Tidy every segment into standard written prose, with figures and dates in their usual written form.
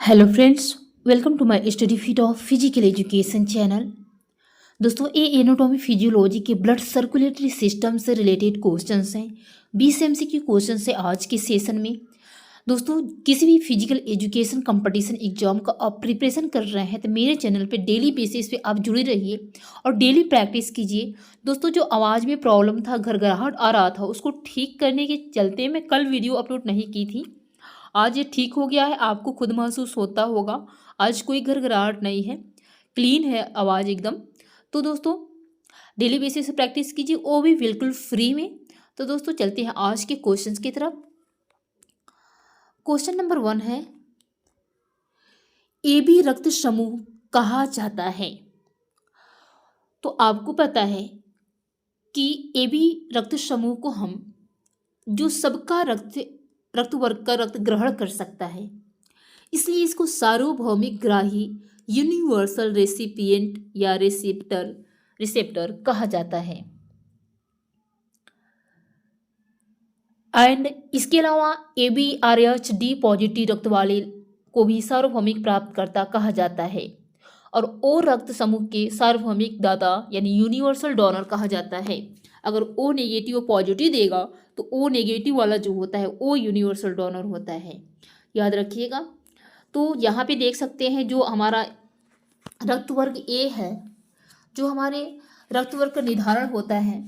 Hello friends, welcome to my study feed of physical education channel. दोस्तों, ये anatomy physiology के blood circulatory system से related questions हैं। 20 MCQ question है आज के सेशन में। दोस्तों, किसी भी फिजिकल एजुकेशन कंपटीशन एग्जाम का आप प्रिपरेशन कर रहे हैं तो मेरे चैनल पे डेली बेसिस पे आप जुड़े रहिए और डेली प्रैक्टिस कीजिए। दोस्तों, जो आवाज़ में प्रॉब्लम था, घरघराहट आ रहा था, उसको ठीक करने के चलते मैं कल वीडियो अपलोड नहीं की थी। आज ये ठीक हो गया है, आपको खुद महसूस होता होगा। आज कोई घरघराहट नहीं है, क्लीन है आवाज़ एकदम। तो दोस्तों, डेली बेसिस पे प्रैक्टिस कीजिए, वो भी बिल्कुल फ्री में। तो दोस्तों, चलते हैं आज के क्वेश्चंस की तरफ। क्वेश्चन नंबर 1 है, ए बी रक्त समूह कहा जाता है। तो आपको पता है कि ए बी रक्त समूह को हम जो सबका रक्त वर्ग का रक्त ग्रहण कर सकता है, इसलिए इसको सार्वभौमिक ग्राही यूनिवर्सल रेसिपिएंट या रिसेप्टर कहा जाता है। एंड इसके अलावा A B R H D positive रक्त वाले को भी सार्वभौमिक प्राप्तकर्ता कहा जाता है और ओ रक्त समूह के सार्वभौमिक दाता यानी यूनिवर्सल डोनर कहा जाता है। अगर ओ नेगेटिव पॉजिटिव देगा तो ओ नेगेटिव वाला जो होता है वो यूनिवर्सल डोनर होता है, याद रखिएगा। तो यहाँ पे देख सकते हैं जो हमारा रक्त वर्ग ए है, जो हमारे रक्त वर्ग का निर्धारण होता है,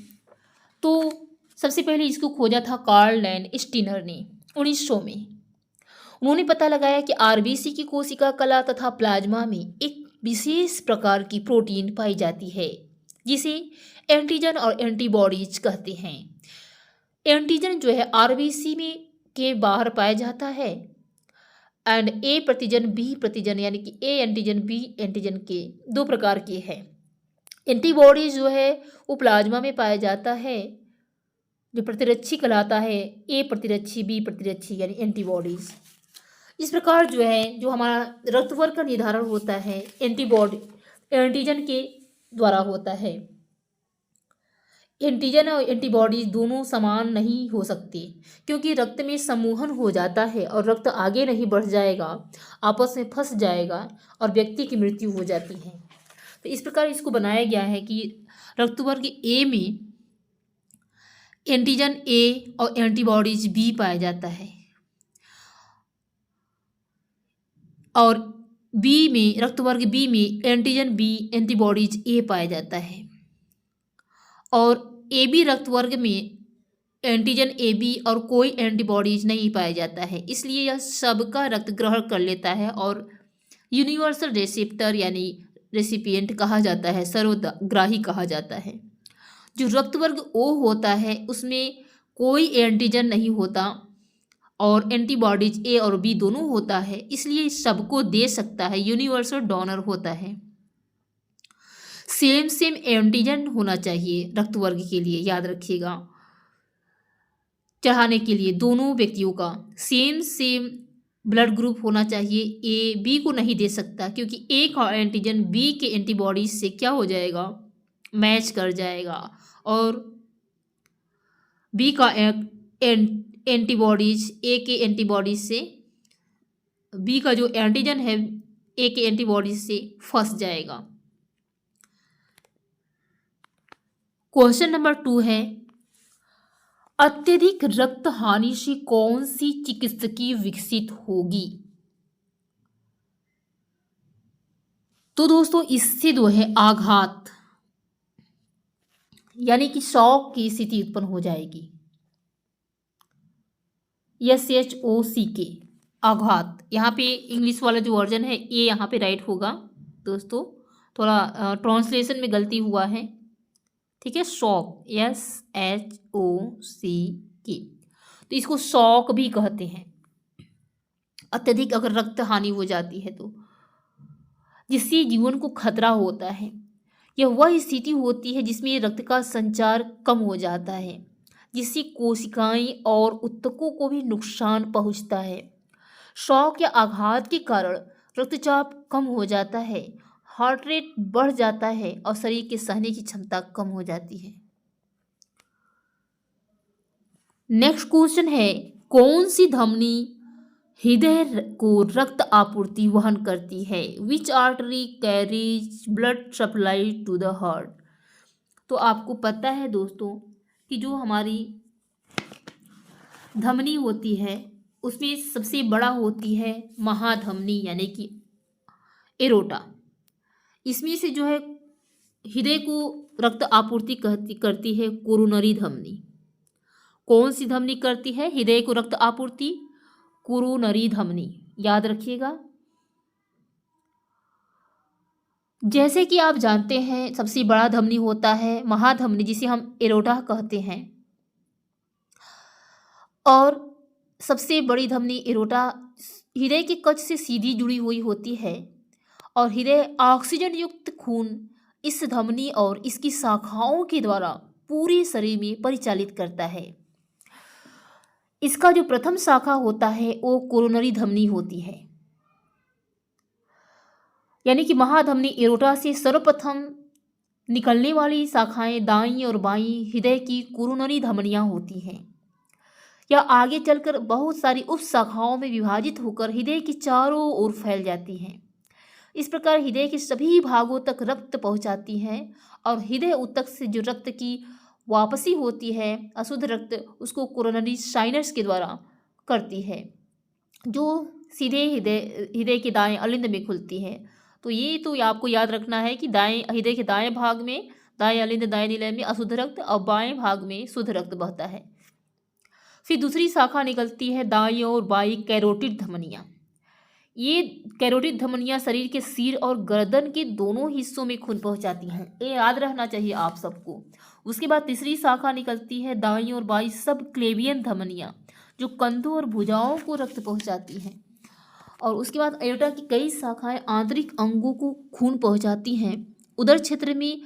तो सबसे पहले इसको खोजा था कार्ल लैंड स्टीनर ने 1900 में। उन्होंने पता लगाया कि आरबीसी की कोशिका कला तथा प्लाज्मा में एक विशेष प्रकार की प्रोटीन पाई जाती है जिसे एंटीजन और एंटीबॉडीज कहते हैं। एंटीजन जो है आरबीसी में के बाहर पाया जाता है एंड ए प्रतिजन बी प्रतिजन, यानी कि ए एंटीजन बी एंटीजन के दो प्रकार के हैं। एंटीबॉडीज जो है वो प्लाज्मा में पाया जाता है, जो प्रतिरक्षी कहलाता है ए प्रतिरक्षी बी प्रतिरक्षी यानी एंटीबॉडीज। इस प्रकार जो है जो हमारा रक्त वर्ग का निर्धारण होता है एंटीजन के द्वारा होता है। एंटीजन और एंटीबॉडीज दोनों समान नहीं हो सकते क्योंकि रक्त में सम्मोहन हो जाता है और रक्त आगे नहीं बढ़ जाएगा, आपस में फंस जाएगा और व्यक्ति की मृत्यु हो जाती है। तो इस प्रकार इसको बनाया गया है कि रक्त वर्ग ए में एंटीजन ए और एंटीबॉडीज बी पाया जाता है और बी में रक्त वर्ग बी में एंटीजन बी एंटीबॉडीज ए पाया जाता है और ए बी रक्त वर्ग में एंटीजन ए बी और कोई एंटीबॉडीज नहीं पाया जाता है। इसलिए यह सबका रक्त ग्रहण कर लेता है और यूनिवर्सल रेसिप्टर यानी रेसिपिएंट कहा जाता है, सर्वग्राही कहा जाता है। जो रक्त वर्ग ओ होता है उसमें कोई एंटीजन नहीं होता और एंटीबॉडीज ए और बी दोनों होता है, इसलिए सबको दे सकता है, यूनिवर्सल डोनर होता है। सेम एंटीजन होना चाहिए रक्त वर्ग के लिए, याद रखिएगा। चढ़ाने के लिए दोनों व्यक्तियों का सेम ब्लड ग्रुप होना चाहिए। ए बी को नहीं दे सकता क्योंकि ए का एंटीजन बी के एंटीबॉडीज से क्या हो जाएगा, मैच कर जाएगा और बी का एंटीबॉडीज ए के एंटीबॉडीज से, बी का जो एंटीजन है ए के एंटीबॉडीज से फंस जाएगा। क्वेश्चन नंबर 2 है, अत्यधिक रक्त हानि से कौन सी चिकित्सकीय विकसित होगी। तो दोस्तों, इससे जो है आघात यानी कि शॉक की स्थिति उत्पन्न हो जाएगी। SHOCK आघात, यहाँ पे इंग्लिश वाला जो वर्जन है ये यहाँ पे राइट होगा दोस्तों, थोड़ा ट्रांसलेशन में गलती हुआ है, ठीक है। शॉक SHOCK, तो इसको शॉक भी कहते हैं। अत्यधिक अगर रक्त हानि हो जाती है तो जिससे जीवन को खतरा होता है। यह वह स्थिति होती है जिसमें रक्त का संचार कम हो जाता है, जिससे कोशिकाएं और ऊतकों को भी नुकसान पहुंचता है। शॉक या आघात के कारण रक्तचाप कम हो जाता है, हार्ट रेट बढ़ जाता है और शरीर के सहने की क्षमता कम हो जाती है। नेक्स्ट क्वेश्चन है, कौन सी धमनी हृदय को रक्त आपूर्ति वहन करती है। Which artery carries blood supply to the heart. तो आपको पता है दोस्तों कि जो हमारी धमनी होती है उसमें सबसे बड़ा होती है महाधमनी यानी कि एरोटा। इसमें से जो है हृदय को रक्त आपूर्ति करती है कोरोनरी धमनी। कौन सी धमनी करती है हृदय को रक्त आपूर्ति? कोरोनरी धमनी, याद रखिएगा। जैसे कि आप जानते हैं सबसे बड़ा धमनी होता है महाधमनी जिसे हम एरोटा कहते हैं, और सबसे बड़ी धमनी एरोटा हृदय के कक्ष से सीधी जुड़ी हुई होती है, और हृदय ऑक्सीजन युक्त खून इस धमनी और इसकी शाखाओं के द्वारा पूरे शरीर में परिचालित करता है। इसका जो प्रथम शाखा होता है वो कोरोनरी धमनी होती है, यानी कि महाधमनी एरोटा से सर्वप्रथम निकलने वाली शाखाएं दाईं और बाईं हृदय की कोरोनरी धमनियां होती हैं। यह आगे चलकर बहुत सारी उप शाखाओं में विभाजित होकर हृदय के चारों ओर फैल जाती हैं। इस प्रकार हृदय के सभी भागों तक रक्त पहुंचाती है, और हृदय ऊतक से जो रक्त की वापसी होती है अशुद्ध रक्त, उसको कोरोनरी साइनस के द्वारा करती है, जो सीधे हृदय के दाएं अलिंद में खुलती है। तो ये तो आपको याद रखना है कि दाएं हृदय के दाएं भाग में, दाएं अलिंद दाएं निलय में अशुद्ध रक्त और बाएं भाग में शुद्ध रक्त बहता है। फिर दूसरी शाखा निकलती है दाईं और बाईं कैरोटिड धमनियाँ। ये कैरोटिड धमनियाँ शरीर के सिर और गर्दन के दोनों हिस्सों में खून पहुंचाती हैं, ये याद रहना चाहिए आप सबको। उसके बाद तीसरी शाखा निकलती है दाईं और बाईं सब क्लेवियन धमनियाँ, जो कंधों और भुजाओं को रक्त पहुंचाती हैं। और उसके बाद एरोटा की कई शाखाएं आंतरिक अंगों को खून पहुंचाती हैं। उदर क्षेत्र में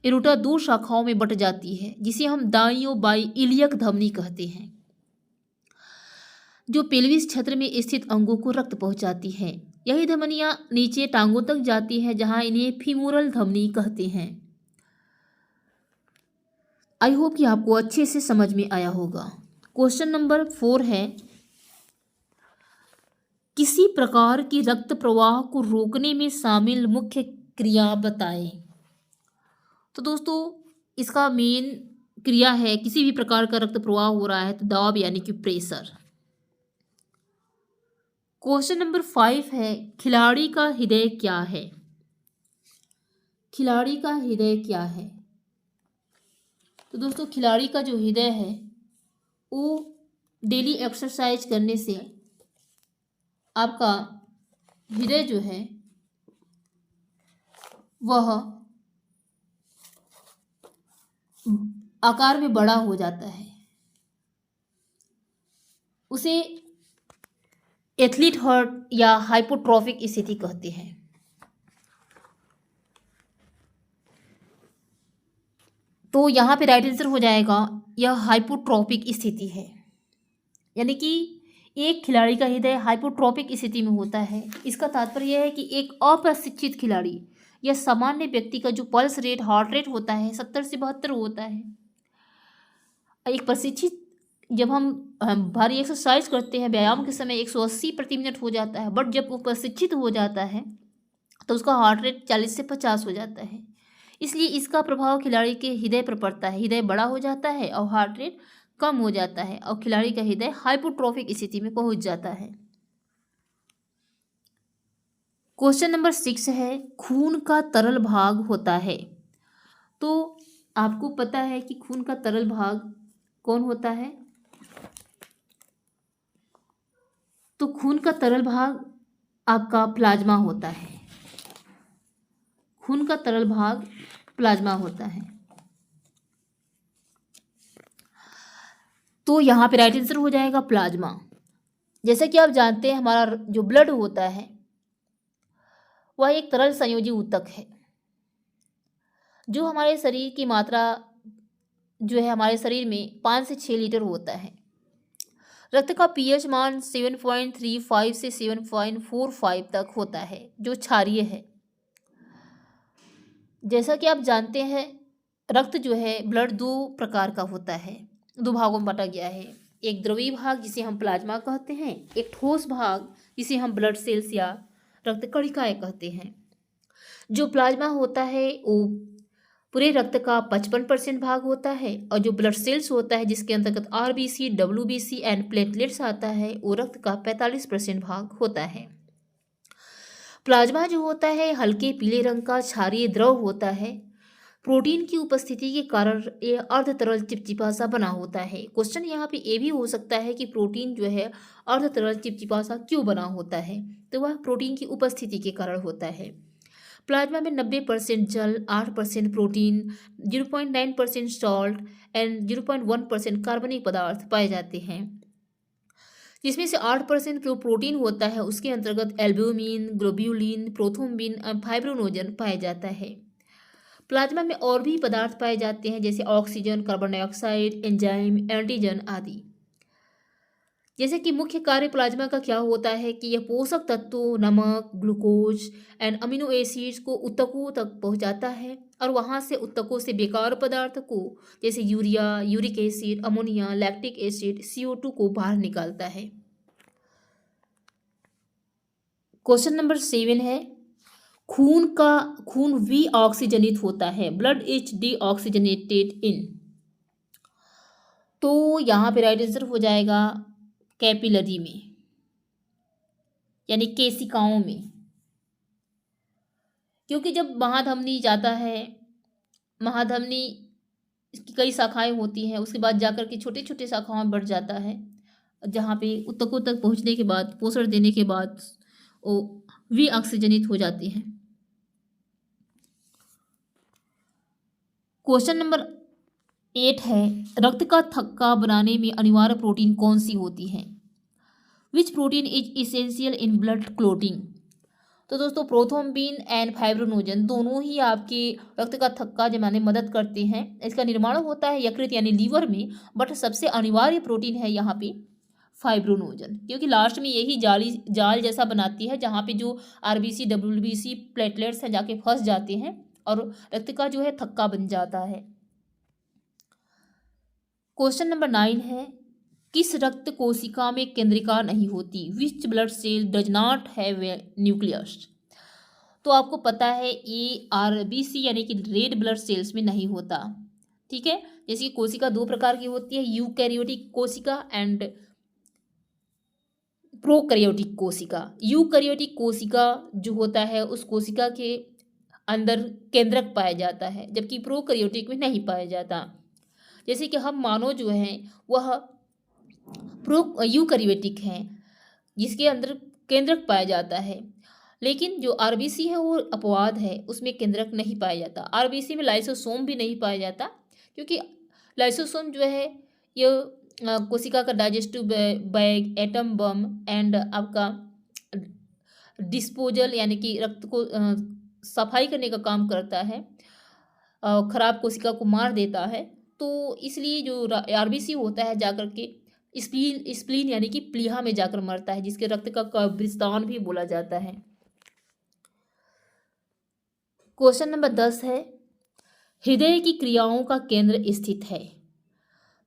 एरोटा दो शाखाओं में बट जाती है, जिसे हम दाईं और बाईं इलियक धमनी कहते हैं, जो पेल्विस क्षेत्र में स्थित अंगों को रक्त पहुंचाती है। यही धमनियां नीचे टांगों तक जाती हैं, जहां इन्हें फीमोरल धमनी कहते हैं। आई होप कि आपको अच्छे से समझ में आया होगा। क्वेश्चन नंबर 4 है, किसी प्रकार की रक्त प्रवाह को रोकने में शामिल मुख्य क्रिया बताएं। तो दोस्तों इसका मेन क्रिया है, किसी भी प्रकार का रक्त प्रवाह हो रहा है तो दबाव यानी कि प्रेशर। क्वेश्चन नंबर 5 है, खिलाड़ी का हृदय क्या है? खिलाड़ी का हृदय क्या है? तो दोस्तों खिलाड़ी का जो हृदय है वो डेली एक्सरसाइज करने से आपका हृदय जो है वह आकार में बड़ा हो जाता है। उसे एथलीट हार्ट या हाइपोट्रोफिक स्थिति कहते हैं। तो यहाँ पे राइट आंसर हो जाएगा यह हाइपोट्रोपिक स्थिति है, यानी कि एक खिलाड़ी का हृदय हाइपोट्रोपिक स्थिति में होता है। इसका तात्पर्य यह है कि एक अप्रशिक्षित खिलाड़ी या सामान्य व्यक्ति का जो पल्स रेट हार्ट रेट होता है 70 से 72 होता है। एक प्रशिक्षित, जब हम भारी एक्सरसाइज करते हैं व्यायाम के समय 180 प्रति मिनट हो जाता है, बट जब वो प्रशिक्षित हो जाता है तो उसका हार्ट रेट 40 से 50 हो जाता है। इसलिए इसका प्रभाव खिलाड़ी के हृदय पर पड़ता है। हृदय बड़ा हो जाता है और हार्ट रेट कम हो जाता है और खिलाड़ी का हृदय हाइपोट्रोफिक स्थिति में पहुंच जाता है। क्वेश्चन नंबर 6 है, खून का तरल भाग होता है। तो आपको पता है कि खून का तरल भाग कौन होता है? तो खून का तरल भाग आपका प्लाज्मा होता है। खून का तरल भाग प्लाज्मा होता है। तो यहाँ पे राइट आंसर हो जाएगा प्लाज्मा। जैसा कि आप जानते हैं हमारा जो ब्लड होता है वह एक तरल संयोजी ऊतक है, जो हमारे शरीर की मात्रा जो है हमारे शरीर में 5 से 6 लीटर होता है। रक्त का पीएच मान 7.35 से 7.45 तक होता है, जो क्षारीय है। जैसा कि आप जानते हैं रक्त जो है ब्लड 2 प्रकार का होता है, 2 भागों में बांटा गया है। एक द्रवीय भाग जिसे हम प्लाज्मा कहते हैं, एक ठोस भाग जिसे हम ब्लड सेल्स या रक्त कणिकाएं कहते हैं। जो प्लाज्मा होता है वो पूरे रक्त का 55% भाग होता है, और जो ब्लड सेल्स होता है जिसके अंतर्गत आरबीसी, डब्ल्यूबीसी एंड प्लेटलेट्स आता है, वो रक्त का 45% भाग होता है। प्लाज्मा जो होता है हल्के पीले रंग का क्षारीय द्रव होता है। प्रोटीन की उपस्थिति के कारण ये अर्ध तरल चिपचिपा सा बना होता है। क्वेश्चन यहाँ पे ये भी हो सकता है कि प्रोटीन जो है अर्ध तरल चिपचिपा सा क्यों बना होता है, तो वह प्रोटीन की उपस्थिति के कारण होता है। प्लाज्मा में 90% जल, 8% प्रोटीन, 0.9% सॉल्ट एंड 0.1% कार्बनिक पदार्थ पाए जाते हैं। जिसमें से 8% जो प्रोटीन होता है उसके अंतर्गत एल्ब्यूमिन, ग्लोब्यूलिन, प्रोथ्रोम्बिन और फाइब्रोनोजन पाया जाता है। प्लाज्मा में और भी पदार्थ पाए जाते हैं जैसे oxygen, carbon dioxide, enzyme, antigen आदि। जैसे कि मुख्य कार्य प्लाज्मा का क्या होता है कि यह पोषक तत्वों, नमक, ग्लूकोज एंड अमीनो एसिड्स को ऊतकों तक पहुंचाता है, और वहां से ऊतकों से बेकार पदार्थ को जैसे urea, uric acid, ammonia, lactic acid, CO2 को बाहर निकालता है। क्वेश्चन नंबर 7 है, खून वी ऑक्सीजनित होता है, ब्लड इज डीऑक्सीजनेटेड इन। तो यहाँ पे राइट आंसर हो जाएगा कैपिलरी में, यानी केशिकाओं में। क्योंकि जब महाधमनी जाता है, महाधमनी की कई शाखाएं होती हैं, उसके बाद जाकर के छोटे छोटे शाखाओं में बढ़ जाता है, जहाँ पे ऊतकों तक पहुँचने के बाद, पोषण देने के बाद वो वी ऑक्सीजनित हो जाते हैं। क्वेश्चन नंबर 8 है, रक्त का थक्का बनाने में अनिवार्य प्रोटीन कौन सी होती है? विच protein is essential in blood clotting. तो दोस्तों प्रोथ्रोम्बिन एंड फाइब्रोनोजन दोनों ही आपके रक्त का थक्का जमाने में मदद करते हैं। इसका निर्माण होता है यकृत यानी लीवर में, बट सबसे अनिवार्य प्रोटीन है यहाँ पे फाइब्रोनोजन, क्योंकि लास्ट में यही जाल जैसा बनाती है जहाँ पे जो आरबीसी, डब्ल्यूबीसी, प्लेटलेट्स हैं जाके फंस जाते हैं और रक्त का जो है थक्का बन जाता है। क्वेश्चन नंबर 9 है, किस रक्त कोशिका में केंद्रिका नहीं होती? Which blood cell does not have nucleus. तो आपको पता है ये आरबीसी यानी कि रेड ब्लड सेल्स में नहीं होता। ठीक है, जैसे कि कोशिका दो प्रकार की होती है, यूकैरियोटिक कोशिका एंड प्रोकैरियोटिक कोशिका। यूकैरियोटिक कोशिका जो होता है उस कोशिका के अंदर केंद्रक पाया जाता है, जबकि प्रोकैरियोटिक में नहीं पाया जाता। जैसे कि हम मानव जो हैं वह यूकैरियोटिक हैं जिसके अंदर केंद्रक पाया जाता है, लेकिन जो आरबीसी है वो अपवाद है, उसमें केंद्रक नहीं पाया जाता। आरबीसी में लाइसोसोम भी नहीं पाया जाता, क्योंकि लाइसोसोम जो है ये कोशिका का digestive bag, atom bomb and आपका डिस्पोजल यानी कि रक्त को सफाई करने का काम करता है, खराब कोशिका को मार देता है। तो इसलिए जो आरबीसी होता है जाकर के स्प्लीन यानी कि प्लीहा में जाकर मरता है, जिसके रक्त का कब्रिस्तान भी बोला जाता है। क्वेश्चन नंबर 10 है, हृदय की क्रियाओं का केंद्र स्थित है।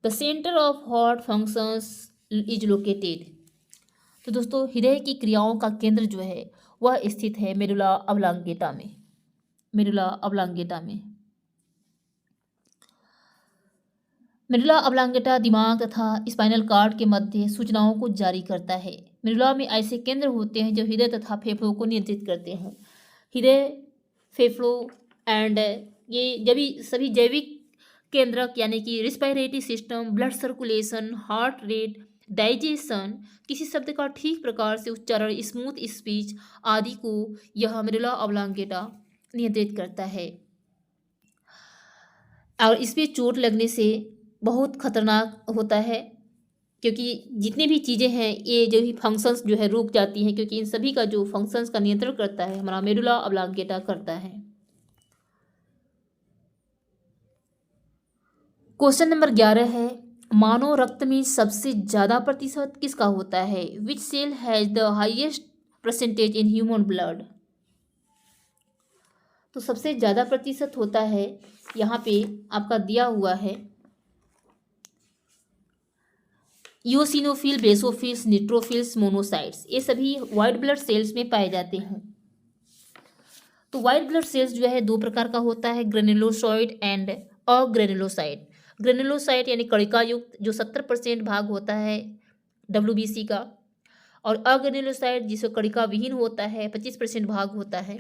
The centre of heart functions is located. तो दोस्तों हृदय की क्रियाओं का केंद्र जो है वह स्थित है मेडुला ऑब्लांगेटा में, मेडुला ऑब्लांगेटा में। मेडुला ऑब्लांगेटा दिमाग तथा स्पाइनल कॉर्ड के मध्य सूचनाओं को जारी करता है। मेडुला में ऐसे केंद्र होते हैं जो हृदय तथा फेफड़ों को नियंत्रित करते हैं। हृदय, फेफड़ों एंड ये सभी जैविक केंद्रक यानी कि respiratory system, blood circulation, heart rate, digestion, किसी शब्द का ठीक प्रकार से उच्चारण, स्मूथ स्पीच आदि को यह मेडुला ऑब्लांगेटा नियंत्रित करता है। और इसमें चोट लगने से बहुत खतरनाक होता है, क्योंकि जितनी भी चीज़ें हैं ये जो ही फंक्शंस जो है रुक जाती हैं, क्योंकि इन सभी का जो फंक्शंस का नियंत्रण करता है हमारा मेडुला ऑब्लांगेटा करता है। क्वेश्चन नंबर 11 है, मानव रक्त में सबसे ज़्यादा प्रतिशत किसका होता है? Which cell has the highest percentage in human blood. तो सबसे ज़्यादा प्रतिशत होता है, यहाँ पे आपका दिया हुआ है ईओसिनोफिल, बेसोफिल्स, न्यूट्रोफिल्स, मोनोसाइट्स, ये सभी वाइट ब्लड सेल्स में पाए जाते हैं। तो वाइट ब्लड सेल्स जो है दो प्रकार का होता है, ग्रेनुलोसाइट एंड अग्रेनुलोसाइट। ग्रेनुलोसाइट यानी कणिका युक्त जो 70% भाग होता है WBC का, और अग्रेनुलोसाइट जिसको कणिका विहीन होता है 25% भाग होता है।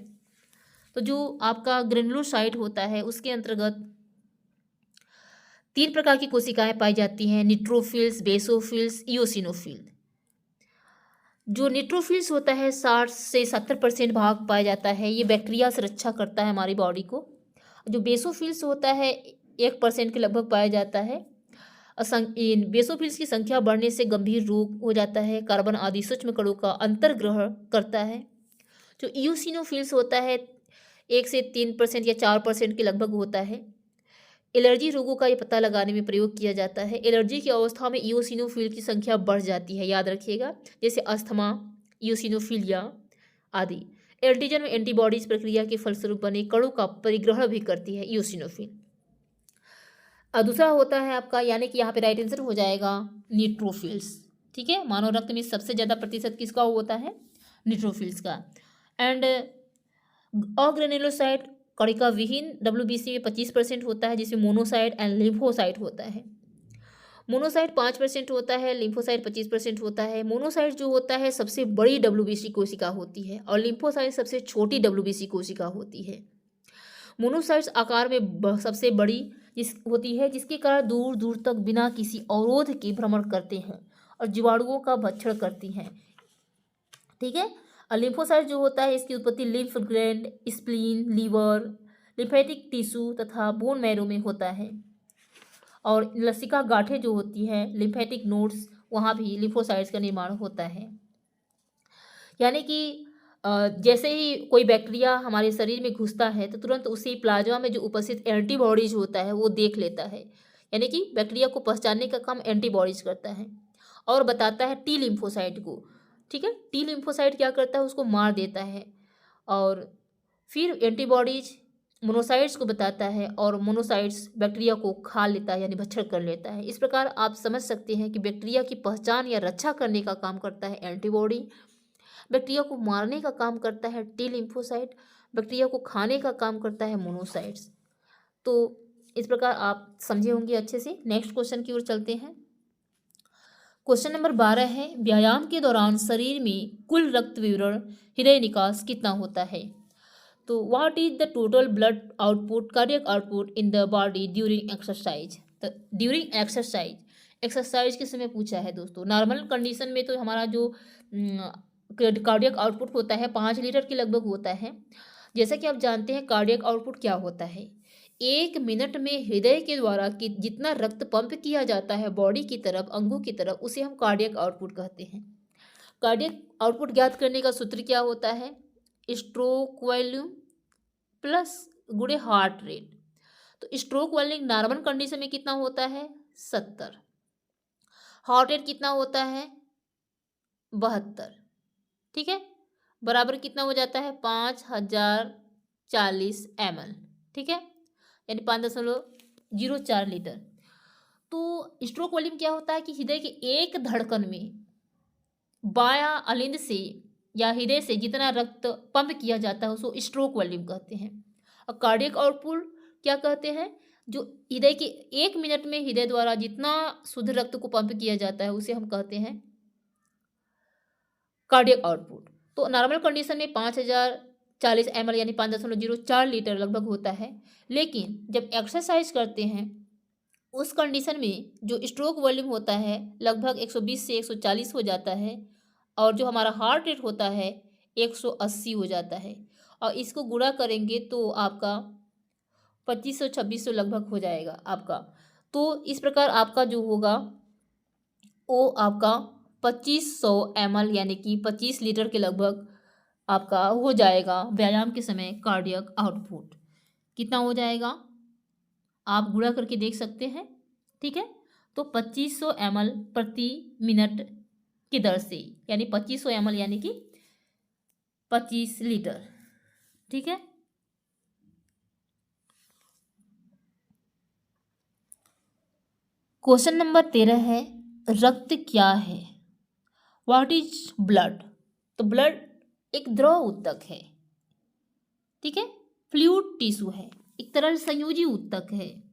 तो जो आपका ग्रेनुलोसाइट होता है उसके अंतर्गत 3 प्रकार की कोशिकाएं पाई जाती हैं, न्यूट्रोफिल्स, बेसोफिल्स, इओसिनोफिल। जो न्यूट्रोफिल्स होता है 60 से 70% भाग पाया जाता है, ये बैक्टीरिया से रक्षा करता है हमारी बॉडी को। जो बेसोफिल्स होता है 1% के लगभग पाया जाता है। इन बेसोफिल्स की संख्या बढ़ने से गंभीर रोग हो जाता है, कार्बन आदि सूक्ष्म कणों का अंतर्ग्रहण करता है। जो इओसिनोफिल्स होता है 1 से 3% या 4% के लगभग होता है। एलर्जी रोगों का ये पता लगाने में प्रयोग किया जाता है। एलर्जी की अवस्था में इओसिनोफिल की संख्या बढ़ जाती है, याद रखिएगा, जैसे अस्थमा, इओसिनोफिलिया आदि। एंटीजन में एंटीबॉडीज प्रक्रिया के फलस्वरूप बने कणों का परिग्रहण भी करती है इओसिनोफिल। दूसरा होता है आपका, यानी कि यहाँ पे राइट आंसर हो जाएगा न्यूट्रोफिल्स। ठीक है, मानव रक्त में सबसे ज़्यादा प्रतिशत किसका होता है? न्यूट्रोफिल्स का। एंड अग्रेनुलोसाइट कणिका विहीन WBC में 25% होता है, जिसमें मोनोसाइट एंड लिम्फोसाइट होता है। मोनोसाइट 5% होता है, लिम्फोसाइट 25% होता है। मोनोसाइट जो होता है सबसे बड़ी WBC कोशिका होती है और लिम्फोसाइट सबसे छोटी WBC कोशिका होती है। मोनोसाइट्स आकार में सबसे बड़ी होती है, जिसके कारण दूर दूर तक बिना किसी अवरोध के भ्रमण करते हैं और जीवाणुओं का भक्षण करती हैं। ठीक है, और लिम्फोसाइट जो होता है इसकी उत्पत्ति lymph gland, spleen, liver, lymphatic tissue तथा बोन मैरो में होता है। और लसिका गांठें जो होती हैं, लिम्फेटिक नोड्स, वहाँ भी लिम्फोसाइट्स का निर्माण होता है। यानी कि जैसे ही कोई बैक्टीरिया हमारे शरीर में घुसता है तो तुरंत उसी प्लाज्मा में जो उपस्थित एंटीबॉडीज होता है वो देख लेता है, यानी कि बैक्टीरिया को पहचानने का काम एंटीबॉडीज करता है और बताता है टी लिम्फोसाइट को। ठीक है, टी लिम्फोसाइट क्या करता है, उसको मार देता है और फिर एंटीबॉडीज मोनोसाइट्स को बताता है और मोनोसाइट्स बैक्टीरिया को खा लेता है, यानी भक्षण कर लेता है। इस प्रकार आप समझ सकते हैं कि बैक्टीरिया की पहचान या रक्षा करने का काम करता है एंटीबॉडी, बैक्टीरिया को मारने का काम करता है टी लिम्फोसाइट, बैक्टीरिया को खाने का काम करता है मोनोसाइट्स। तो इस प्रकार आप समझे होंगे अच्छे से। नेक्स्ट क्वेश्चन की ओर चलते हैं। क्वेश्चन नंबर 12 है, व्यायाम के दौरान शरीर में कुल रक्त विवरण हृदय निकास कितना होता है? तो what is the total blood output, cardiac output in the body during exercise? तो ड्यूरिंग एक्सरसाइज के समय पूछा है दोस्तों। नॉर्मल कंडीशन में तो हमारा जो कार्डियक आउटपुट होता है 5 लीटर के लगभग होता है। जैसा कि आप जानते हैं कार्डियक आउटपुट क्या होता है, 1 मिनट में हृदय के द्वारा कि जितना रक्त पंप किया जाता है बॉडी की तरफ, अंगों की तरफ, उसे हम कार्डियक आउटपुट कहते हैं। कार्डियक आउटपुट ज्ञात करने का सूत्र क्या होता है? स्ट्रोक वॉल्यूम प्लस गुणे हार्ट रेट। तो स्ट्रोक वॉल्यूम नॉर्मल कंडीशन में कितना होता है? 70। हार्ट रेट कितना होता है? 72। ठीक है, बराबर कितना हो जाता है? 5040 ml। ठीक है, यानी 5.04 लीटर। तो स्ट्रोक वॉल्यूम क्या होता है कि हृदय के एक धड़कन में बायां अलिंद से या हृदय से जितना रक्त पंप किया जाता है उसको स्ट्रोक वॉल्यूम कहते हैं। और कार्डियक आउटपुट क्या कहते हैं? जो हृदय के 1 मिनट में हृदय द्वारा जितना शुद्ध रक्त को पंप किया जाता है उसे हम कहते हैं कार्डियक आउटपुट। तो नॉर्मल कंडीशन में 5040 ml यानी 5.04 लीटर लगभग होता है। लेकिन जब एक्सरसाइज करते हैं उस कंडीशन में जो स्ट्रोक वॉल्यूम होता है लगभग 120 से 140 हो जाता है और जो हमारा हार्ट रेट होता है 180 हो जाता है। और इसको गुणा करेंगे तो आपका 2500-2600 लगभग हो जाएगा आपका। तो इस प्रकार आपका जो होगा वो आपका 2500 ml यानी कि 25 लीटर के लगभग आपका हो जाएगा व्यायाम के समय कार्डियक आउटपुट। कितना हो जाएगा आप गुणा करके देख सकते हैं। ठीक है, तो 2500 ml प्रति मिनट की दर से, यानी 2500 ml यानी कि 25 लीटर। ठीक है, क्वेश्चन नंबर 13 है, रक्त क्या है? What is blood? तो ब्लड एक द्रव ऊतक है, ठीक है, फ्लूइड टिश्यू है, एक तरल संयोजी ऊतक है।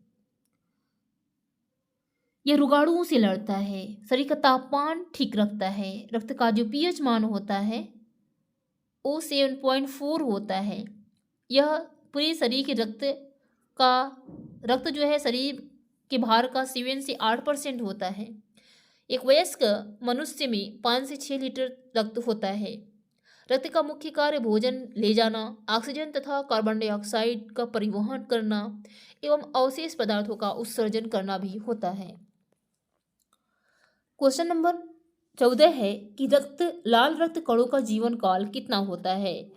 यह रोगाणुओं से लड़ता है, शरीर का तापमान ठीक रखता है, रक्त का जो पीएच मान होता है वो 7.4 होता है। यह पूरे शरीर के का रक्त जो है शरीर के भार का 7 से 8% होता है। एक वयस्क मनुष्य में 5 से 6 लीटर रक्त होता है। रक्त का मुख्य कार्य भोजन ले जाना, ऑक्सीजन तथा कार्बन डाइऑक्साइड का परिवहन करना एवं अवशेष पदार्थों का उत्सर्जन करना भी होता है। क्वेश्चन नंबर 14 है कि लाल रक्त कणों का जीवन काल कितना होता है?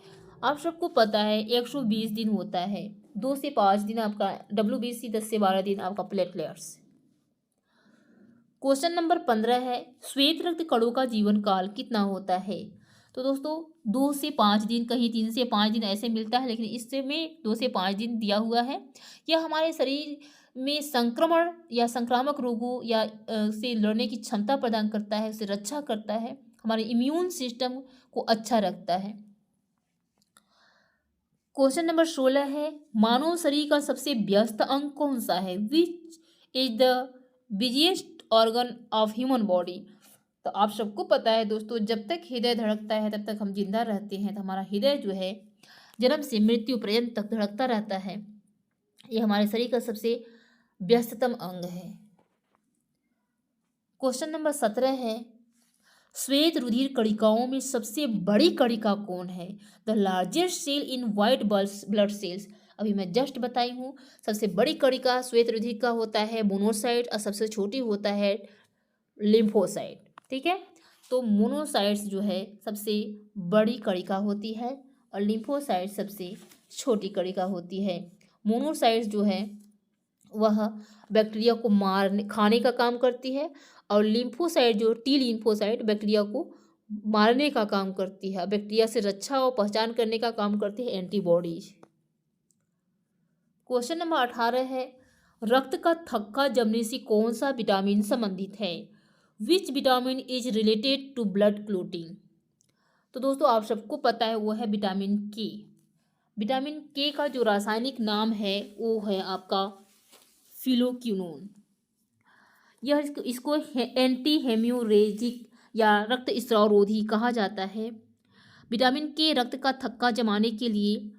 आप सबको पता है 120 दिन होता है। 2 से 5 दिन आपका WBC, 10 से 12 दिन आपका प्लेटलेट्स। क्वेश्चन नंबर 15 है श्वेत रक्त कणों का जीवन काल कितना होता है? तो दोस्तों 2 से 5 दिन, कहीं 3 से 5 दिन ऐसे मिलता है, लेकिन इसमें 2 से 5 दिन दिया हुआ है। यह हमारे शरीर में संक्रमण या संक्रामक रोगों या से लड़ने की क्षमता प्रदान करता है, उसे रक्षा करता है, हमारे इम्यून सिस्टम को अच्छा रखता है। क्वेश्चन नंबर 16 है मानव शरीर का सबसे व्यस्त अंग कौन सा है? Which is the busiest organ of human body? तो आप सबको पता है दोस्तों, जब तक हृदय धड़कता है तब तक हम जिंदा रहते हैं। तो हमारा हृदय जो है जन्म से मृत्यु पर्यंत तक धड़कता रहता है। यह हमारे शरीर का सबसे व्यस्ततम अंग है। क्वेश्चन नंबर 17 है श्वेत रुधिर कणिकाओं में सबसे बड़ी कणिका कौन है? The largest cell in white blood cells. अभी मैं जस्ट बताई हूँ, सबसे बड़ी कणिका श्वेत रुधिर का होता है मोनोसाइट और सबसे छोटी होता है लिम्फोसाइट, ठीक है। तो मोनोसाइट्स जो है सबसे बड़ी कणिका होती है और लिम्फोसाइट सबसे छोटी कणिका होती है। मोनोसाइट्स जो है वह बैक्टीरिया को खाने का काम करती है और लिम्फोसाइट जो टी लिम्फोसाइट बैक्टीरिया को मारने का काम करती है, बैक्टीरिया से रक्षा और पहचान करने का काम करती है एंटीबॉडीज। क्वेश्चन नंबर 18 है रक्त का थक्का जमने से कौन सा विटामिन संबंधित है? Which vitamin is related to blood clotting? तो दोस्तों आप सबको पता है वो है विटामिन के। विटामिन के का जो रासायनिक नाम है वो है आपका फिलोक्विनोन। यह इसको एंटी हेम्योरेजिक या रक्त स्राव रोधी कहा जाता है। विटामिन के रक्त का थक्का जमाने के लिए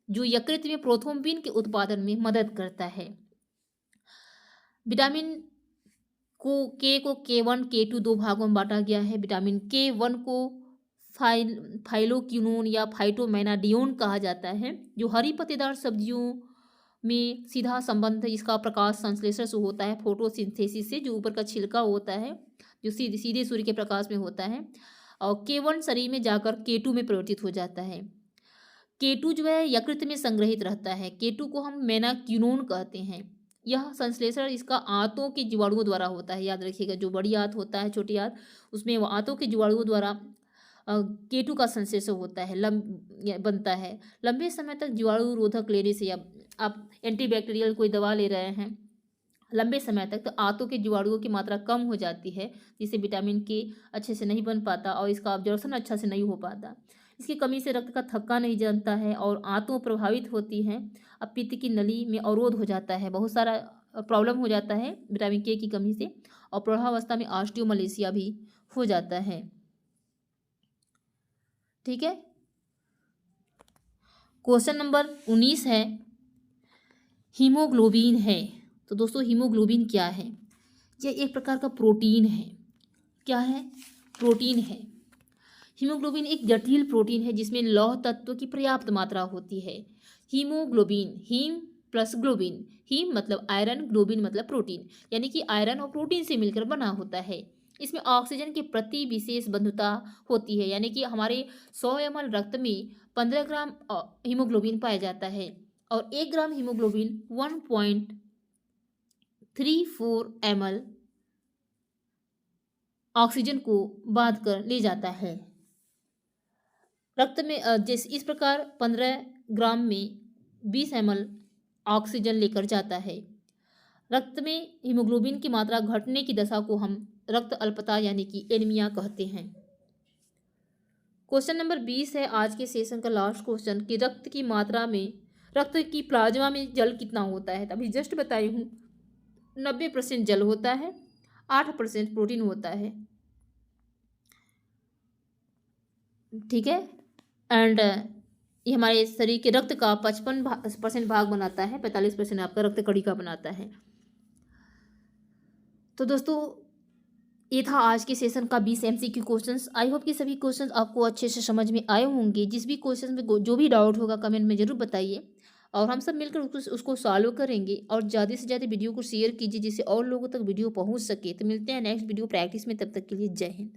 जो यकृत में प्रोथ्रोम्बिन के उत्पादन में मदद करता है। विटामिन के को K1 K2 दो भागों में बांटा गया है। विटामिन K1 को फाइलोक्विनोन या फाइटोमेनाडियोन कहा जाता है, जो हरी पत्तेदार सब्जियों में सीधा संबंध इसका प्रकाश संश्लेषण से होता है, फोटोसिंथेसिस से, जो ऊपर का छिलका होता है जो सीधे सूर्य के प्रकाश में होता है, और K1 शरीर में जाकर K2 में परिवर्तित हो जाता है। K2 जो है यकृत में संग्रहित रहता है। K2 को हम मेनाक्विनोन कहते हैं। यह संश्लेषण इसका आंतों के जीवाणुओं द्वारा होता है। याद रखिएगा, जो बड़ी आंत होता है, छोटी आंत, उसमें वो आंतों के जीवाणुओं द्वारा K2 का संश्लेषण होता है, बनता है। लंबे समय तक जीवाणु रोधक लेने से, या आप एंटीबैक्टीरियल कोई दवा ले रहे हैं लंबे समय तक, तो आंतों के जीवाणुओं की मात्रा कम हो जाती है, जिससे विटामिन के अच्छे से नहीं बन पाता और इसका अब्जॉर्प्शन अच्छा से नहीं हो पाता। इसकी कमी से रक्त का थक्का नहीं जमता है और आंतों प्रभावित होती हैं। अब पित्त की नली में अवरोध हो जाता है, बहुत सारा प्रॉब्लम हो जाता है विटामिन के की कमी से, और प्रौढ़ावस्था में ऑस्टियोमलेशिया भी हो जाता है, ठीक है। क्वेश्चन नंबर 19 है हीमोग्लोबिन है। तो दोस्तों हीमोग्लोबिन क्या है? यह एक प्रकार का प्रोटीन है। क्या है? प्रोटीन है। हीमोग्लोबिन एक जटिल प्रोटीन है जिसमें लौह तत्व की पर्याप्त मात्रा होती है। Haemoglobin, haem plus globin, haem मतलब आयरन, ग्लोबिन मतलब प्रोटीन, यानी कि आयरन और प्रोटीन से मिलकर बना होता है। इसमें ऑक्सीजन के प्रति विशेष बंधुता होती है, यानी कि हमारे 100 ml रक्त में 15 ग्राम हीमोग्लोबिन पाया जाता है और 1 ग्राम हीमोग्लोबिन 1.34 ml ऑक्सीजन को बांध कर ले जाता है। रक्त में इस प्रकार 15 ग्राम में 20 ml ऑक्सीजन लेकर जाता है। रक्त में हीमोग्लोबिन की मात्रा घटने की दशा को हम रक्त अल्पता यानी कि एनीमिया कहते हैं। क्वेश्चन नंबर 20 है आज के सेशन का लास्ट क्वेश्चन कि रक्त की प्लाज्मा में जल कितना होता है। तभी जस्ट बताई हूँ 90% जल होता है, 8% प्रोटीन होता है। ठीक है। एंड ये हमारे शरीर के रक्त का 55% भाग बनाता है, 45% आपका रक्त कणिका बनाता है। तो दोस्तों ये था आज के सेशन का 20 MCQ क्वेश्चंस। आई होप कि सभी क्वेश्चंस आपको अच्छे से समझ में आए होंगे। जिस भी क्वेश्चन में जो भी डाउट होगा कमेंट में ज़रूर बताइए और हम सब मिलकर उसको सॉल्व करेंगे। और ज़्यादा से ज़्यादा वीडियो को शेयर कीजिए जिससे और लोगों तक वीडियो पहुंच सके। तो मिलते हैं नेक्स्ट वीडियो प्रैक्टिस में, तब तक के लिए जय हिंद।